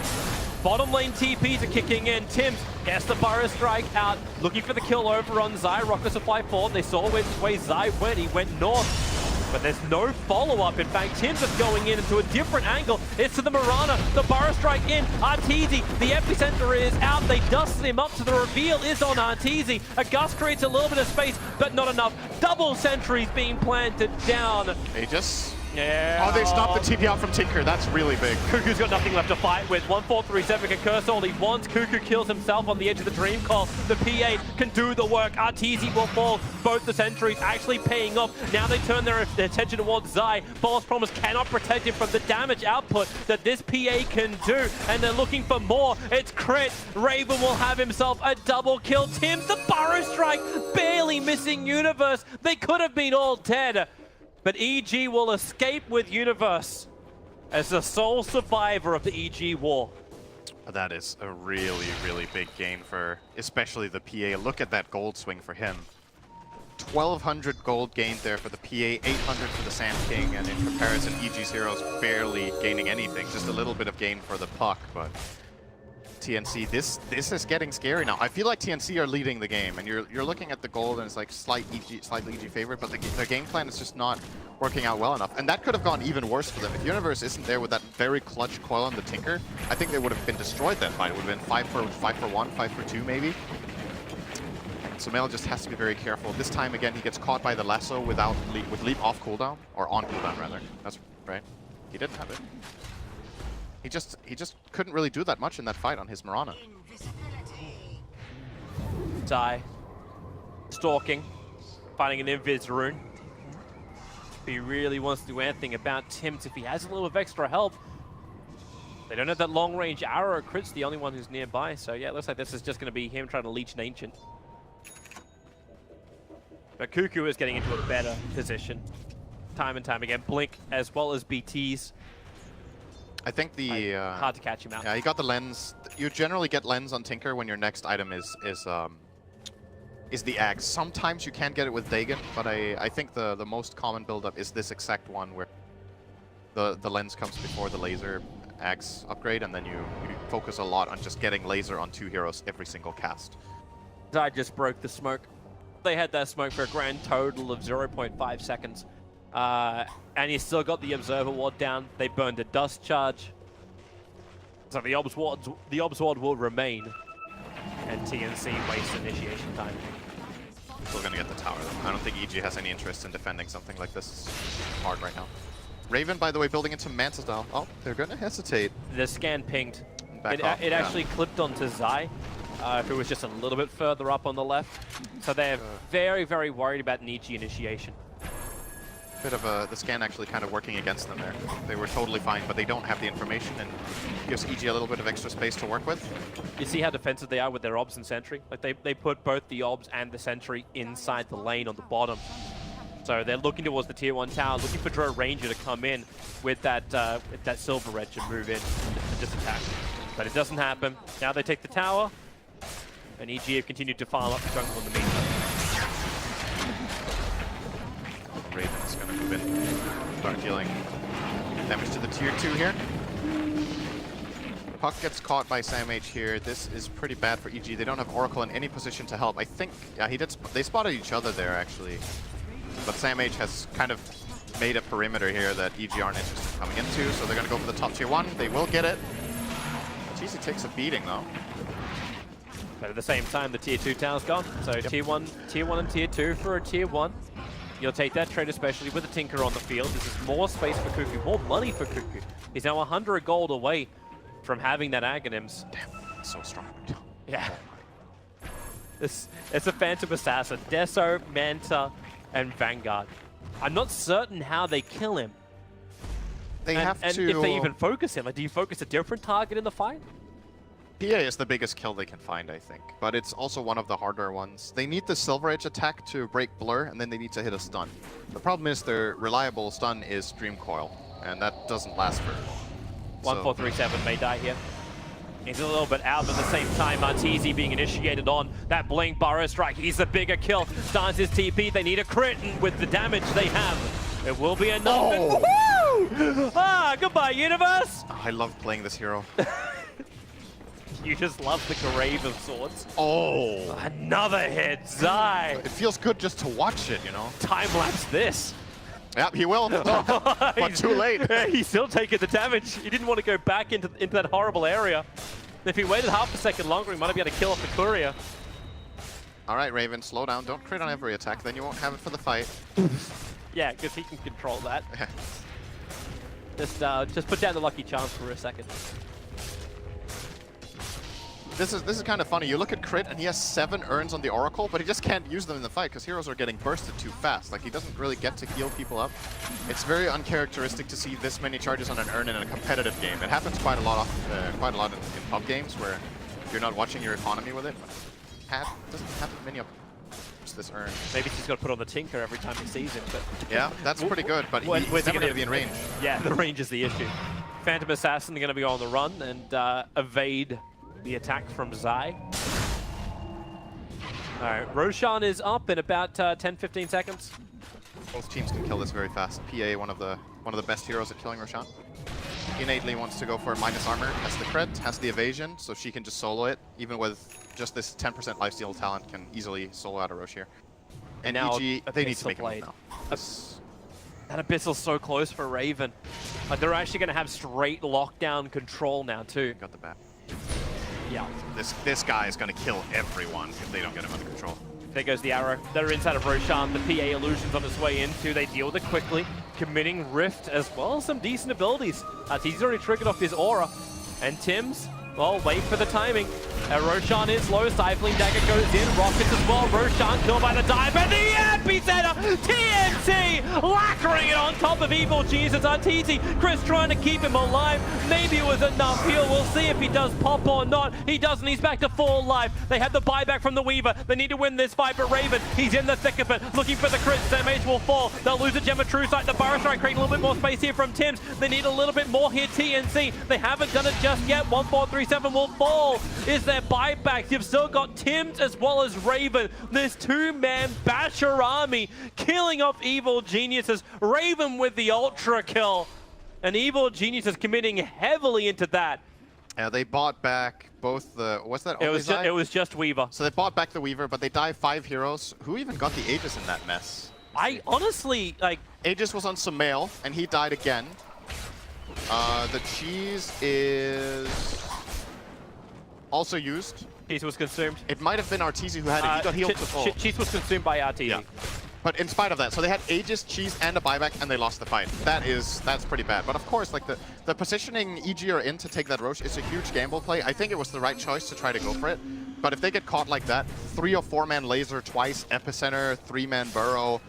Bottom lane TPs are kicking in. Tims gets the Burrow Strike out, looking for the kill over on Zai. Rocket Supply forward. They saw which way Zai went. He went north. But there's no follow-up. In fact, Tims is going into a different angle. It's to the Mirana. The Burrow Strike in. Arteezy, the epicenter is out. They dusted him up, so the reveal is on Arteezy. A gust creates a little bit of space, but not enough. Double sentries being planted down. They just... Yeah. Oh, they stopped the TP out from Tinker. That's really big. Cuckoo's got nothing left to fight with. 1437 can curse all he wants. Cuckoo kills himself on the edge of the Dream Call. The PA can do the work. Arteezy will fall. Both the sentries actually paying off. Now they turn their attention towards Zai. False Promise cannot protect him from the damage output that this PA can do. And they're looking for more. It's crit. Raven will have himself a double kill. Tims, the Burrow Strike, barely missing Universe. They could have been all dead. But EG will escape with Universe as the sole survivor of the EG war. That is a really, really big gain for especially the PA. Look at that gold swing for him. 1,200 gold gained there for the PA, 800 for the Sand King, and in comparison, EG's heroes barely gaining anything. Just a little bit of gain for the puck, but TNC, this is getting scary now. I feel like TNC are leading the game, and you're looking at the gold, and it's like slightly EG favorite, but the game plan is just not working out well enough. And that could have gone even worse for them. If Universe isn't there with that very clutch coil on the Tinker, I think they would have been destroyed that fight. It would have been 5 for 1, 5 for 2 maybe. So Mel just has to be very careful. This time again, he gets caught by the lasso with leap off cooldown, or on cooldown rather. That's right. He didn't have it. He just couldn't really do that much in that fight on his Mirana. Zai. Stalking. Finding an Invis rune. If he really wants to do anything about Tims, if he has a little of extra help. They don't have that long range arrow. Crit's the only one who's nearby. So yeah, it looks like this is just going to be him trying to leech an Ancient. But Cuckoo is getting into a better position. Time and time again. Blink as well as BTs. I think the hard to catch him out. Yeah, he got the lens. You generally get lens on Tinker when your next item is the axe. Sometimes you can get it with Dagon, but I think the most common build-up is this exact one where the lens comes before the laser axe upgrade, and then you focus a lot on just getting laser on 2 heroes every single cast. I just broke the smoke. They had that smoke for a grand total of 0.5 seconds. And he's still got the Observer Ward down. They burned a Dust Charge. So the Obs Ward will remain. And TNC wastes initiation time. Still gonna get the tower though. I don't think EG has any interest in defending something like this. It's hard right now. Raven, by the way, building into Manta style. Oh, they're gonna hesitate. The scan pinged. It Yeah. actually clipped onto Zai, who was just a little bit further up on the left. So they're very, very worried about an EG initiation. Bit of the scan actually kind of working against them there. They were totally fine, but they don't have the information, and gives EG a little bit of extra space to work with. You see how defensive they are with their obs and sentry? Like they put both the obs and the sentry inside the lane on the bottom. So they're looking towards the tier 1 tower, looking for Drow Ranger to come in with that Silver Edge and move in and just attack. But it doesn't happen. Now they take the tower, and EG have continued to file up the jungle in the meantime. Raven's gonna move in, start dealing damage to the tier 2 here. Puck gets caught by SamH here. This is pretty bad for EG. They don't have Oracle in any position to help. I think, yeah, they spotted each other there actually. But SamH has kind of made a perimeter here that EG aren't interested in coming into, so they're gonna go for the top tier 1. They will get it. TC takes a beating though. But at the same time, the tier 2 tower's gone. So yep. tier 1 and tier 2 for a tier 1. You'll take that trade, especially with the Tinker on the field. This is more space for Cuckoo, more money for Cuckoo. He's now 100 gold away from having that Aghanims. Damn, so strong. Yeah. It's a Phantom Assassin. Deso, Manta, and Vanguard. I'm not certain how they kill him. They have to... And if they even focus him. Like, do you focus a different target in the fight? PA is the biggest kill they can find, I think. But it's also one of the harder ones. They need the Silver Edge attack to break Blur, and then they need to hit a stun. The problem is their reliable stun is Dream Coil, and that doesn't last for... 1437 may die here. He's a little bit out, but at the same time, Arteezy being initiated on that Blink Burrow Strike. He's the bigger kill. Starts his TP. They need a crit, and with the damage they have, it will be enough. Oh. Woo! Ah, goodbye, universe! I love playing this hero. You just love the Grave of Swords. Oh! Another hit, Zai! It feels good just to watch it, you know? Time-lapse this. Yep, he will. But too late. He's still taking the damage. He didn't want to go back into that horrible area. If he waited half a second longer, he might have been able to kill off the courier. All right, Raven, slow down. Don't crit on every attack, then you won't have it for the fight. Yeah, because he can control that. Just put down the lucky charms for a second. This is kind of funny. You look at Crit, and he has 7 urns on the Oracle, but he just can't use them in the fight because heroes are getting bursted too fast. Like, he doesn't really get to heal people up. It's very uncharacteristic to see this many charges on an urn in a competitive game. It happens quite a lot in pub games where you're not watching your economy with it. But doesn't happen many of this urn. Maybe he's got to put on the Tinker every time he sees it. But yeah, that's pretty good, but he's never going to be in range. Yeah, the range is the issue. Phantom Assassin are going to be on the run and evade the attack from Zai. Alright, Roshan is up in about 10-15 seconds. Both teams can kill this very fast. PA, one of the best heroes at killing Roshan. Innately wants to go for minus armor, has the crit, has the evasion, so she can just solo it. Even with just this 10% lifesteal talent, can easily solo out a Rosh here. And now EG, they need to make a move now. That Abyssal's so close for Raven. Like, they're actually going to have straight lockdown control now too. Got the bat. Yeah. This guy is going to kill everyone if they don't get him under control. There goes the arrow. They're inside of Roshan. The PA illusion's on its way into. They deal with it quickly, committing Rift as well as some decent abilities. He's already triggered off his aura. And Tim's, well, wait for the timing. Roshan is low. Stifling Dagger goes in. Rockets as well. Roshan killed by the dive. And the epicenter! TNC lacquering it on top of Evil Jesus. Arteezy. Chris trying to keep him alive. Maybe it was enough heal. We'll see if he does pop or not. He doesn't. He's back to full life. They have the buyback from the Weaver. They need to win this fight, but Raven, he's in the thick of it. Looking for the crit. SamH will fall. They'll lose a Gem of True Sight. The Burrow Strike creating a little bit more space here from Tims. They need a little bit more here, TNC. They haven't done it just yet. 1437 will fall. Is there buybacks? You've still got Tims as well as Raven. This 2-man Basher army killing off Evil Geniuses. Raven with the ultra kill. And Evil Geniuses committing heavily into that. Yeah, they bought back both the... What's that? It was just Weaver. So they bought back the Weaver, but they dive 5 heroes. Who even got the Aegis in that mess? I honestly, like... Aegis was on Sumail, and he died again. The cheese is... also used. Cheese was consumed. It might have been Arteezy who had it. He got healed to full. Cheese was consumed by Arteezy. Yeah. But in spite of that, so they had Aegis, Cheese, and a buyback, and they lost the fight. That's pretty bad. But of course, like the positioning EG are in to take that Rosh is a huge gamble play. I think it was the right choice to try to go for it. But if they get caught like that, 3 or 4-man laser twice, epicenter, 3-man burrow,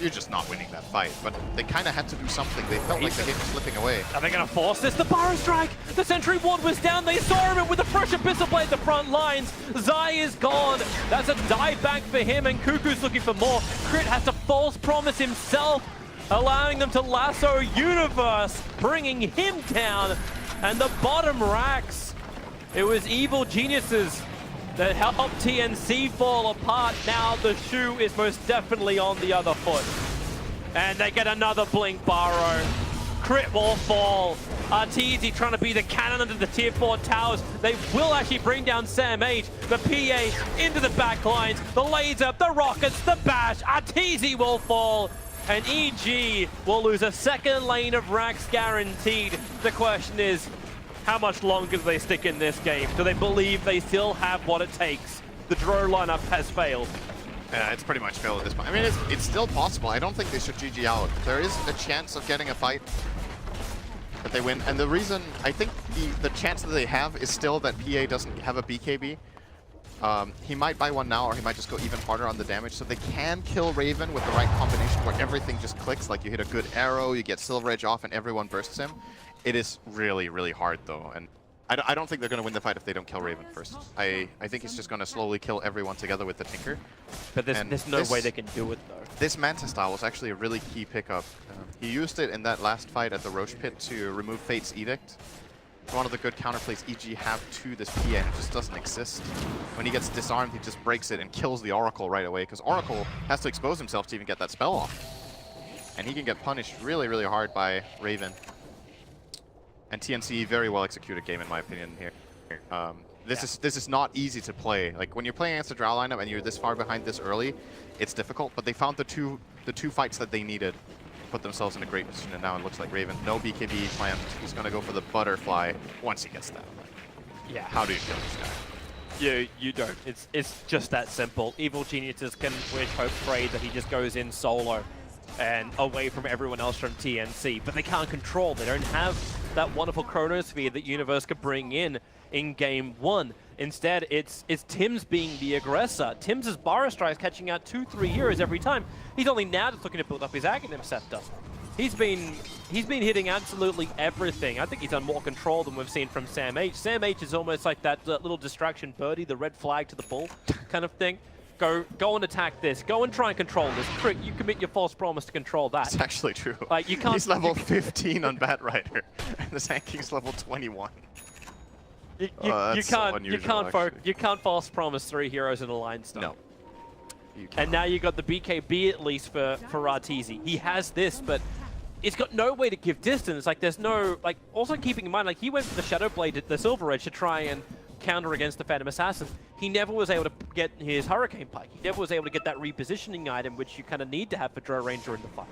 you're just not winning that fight. But they kind of had to do something. They felt like the game was slipping away. Are they going to force this? The Burrow Strike! The Sentry Ward was down. They saw him with the fresh Abyssal Blade at the front lines. Zai is gone. That's a dive back for him, and Cuckoo's looking for more. Crit has to false promise himself, allowing them to lasso Universe, bringing him down. And the bottom racks, it was evil geniuses that helped TNC fall apart. Now the shoe is most definitely on the other foot. And they get another blink Burrow. Crit will fall. Arteezy trying to be the cannon under the tier 4 towers. They will actually bring down Sam H. The PA into the back lines. The laser, the rockets, the bash. Arteezy will fall. And EG will lose a second lane of racks guaranteed. The question is, how much longer do they stick in this game? Do they believe they still have what it takes? The draw lineup has failed. Yeah, it's pretty much failed at this point. I mean, it's still possible. I don't think they should GG out. There is a chance of getting a fight that they win. And the reason, I think the chance that they have is still that PA doesn't have a BKB. He might buy one now, or he might just go even harder on the damage. So they can kill Raven with the right combination where everything just clicks. Like you hit a good arrow, you get Silver Edge off, and everyone bursts him. It is really, really hard though. And I don't think they're going to win the fight if they don't kill Raven first. I think he's just going to slowly kill everyone together with the Tinker. But there's no way they can do it though. This Manta style was actually a really key pickup. He used it in that last fight at the Roche Pit to remove Fate's Edict. One of the good counterplays EG have to this PA, and it just doesn't exist. When he gets disarmed, he just breaks it and kills the Oracle right away, because Oracle has to expose himself to even get that spell off. And he can get punished really, really hard by Raven. And TNC, very well executed game in my opinion here. This is not easy to play. Like when you're playing against a draw lineup and you're this far behind this early, it's difficult. But they found the two fights that they needed, put themselves in a great position, and now it looks like Raven, no BKB planned. He's gonna go for the butterfly once he gets that. Yeah. How do you kill this guy? You don't. It's just that simple. Evil geniuses can wish, hope, pray that he just goes in solo and away from everyone else from TNC, but they can't control. They don't have that wonderful chronosphere that Universe could bring in game 1. Instead, it's Tim's being the aggressor. Tim's Burrow Strike catching out 2-3 heroes every time. He's only now just looking to build up his Aghanim Scepter. He's been hitting absolutely everything. I think he's done more control than we've seen from Sam H. Sam H is almost like that little distraction birdie, the red flag to the bull kind of thing. Go and attack this. Go and try and control this. Crit, you commit your false promise to control that. It's actually true. Like you can't. He's level 15 on Bat Rider, and the Sand King's level 21. You can't false promise 3 heroes in a line stone. No. And now you got the BKB at least for Arteezy. He has this, but it's got no way to give distance. Like there's no Also keeping in mind, like he went for the Shadow Blade, the Silver Edge, to try and counter against the Phantom Assassin. He never was able to get his Hurricane Pike. He never was able to get that repositioning item, which you kind of need to have for Drow Ranger in the fight.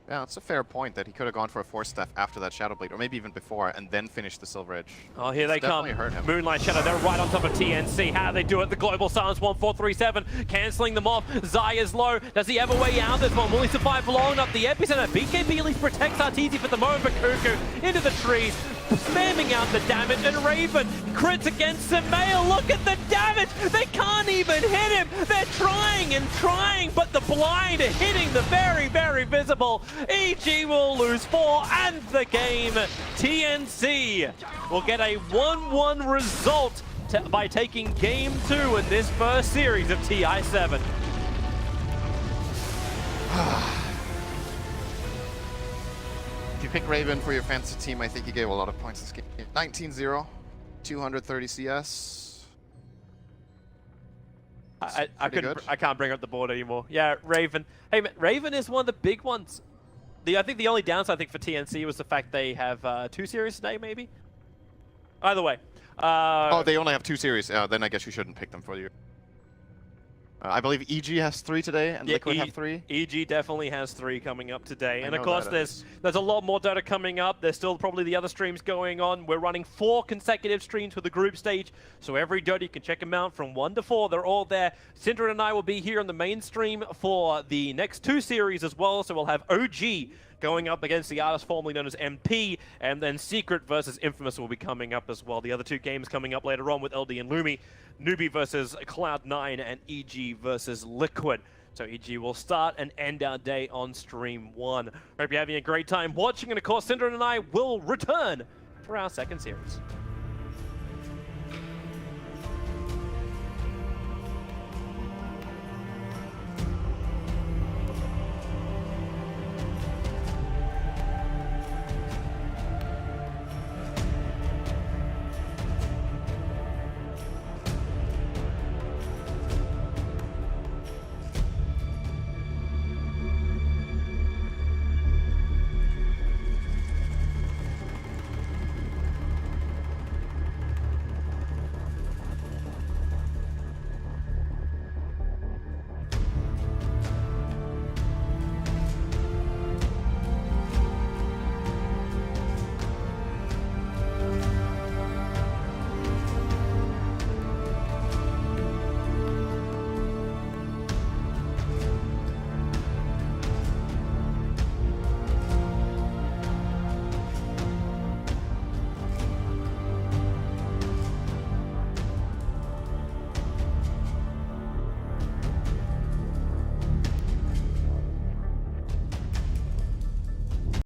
Yeah, that's a fair point that he could have gone for a Force Staff after that Shadow Blade, or maybe even before, and then finished the Silver Edge. Oh, here they come. Hurt him. Moonlight Shadow, they're right on top of TNC. How do they do it? The Global Silence 1437, cancelling them off. Zai is low. Does he have a way out of this one? Will he survive long enough? The Epicenter, BKB at least protects Arteezy for the moment, but Cuckoo into the trees, spamming out the damage, and Raven crits against Samael. Look at the damage! They can't even hit him! They're trying and trying, but the blind are hitting the very, very visible. EG will lose 4 and the game. TNC will get a 1-1 result by taking game 2 in this first series of TI7. If you pick Raven for your fantasy team, I think you gave a lot of points this game. 19-0, 230 CS. I can't bring up the board anymore. Yeah, Raven. Hey, man, Raven is one of the big ones. I think the only downside for TNC was the fact they have 2 series today, maybe? Either way. Oh, they only have 2 series. Then I guess you shouldn't pick them for you. I believe EG has 3 today, and Liquid have 3. EG definitely has 3 coming up today. And of course, there's a lot more Dota coming up. There's still probably the other streams going on. We're running 4 consecutive streams for the group stage. So every Dota, you can check them out from 1 to 4. They're all there. Syndra and I will be here on the main stream for the next 2 series as well. So we'll have OG going up against the artist formerly known as MP, and then Secret versus Infamous will be coming up as well. The other 2 games coming up later on with LD and Lumi, Newbee versus Cloud9, and EG versus Liquid. So EG will start and end our day on stream 1. Hope you're having a great time watching, and of course, Syndra and I will return for our second series.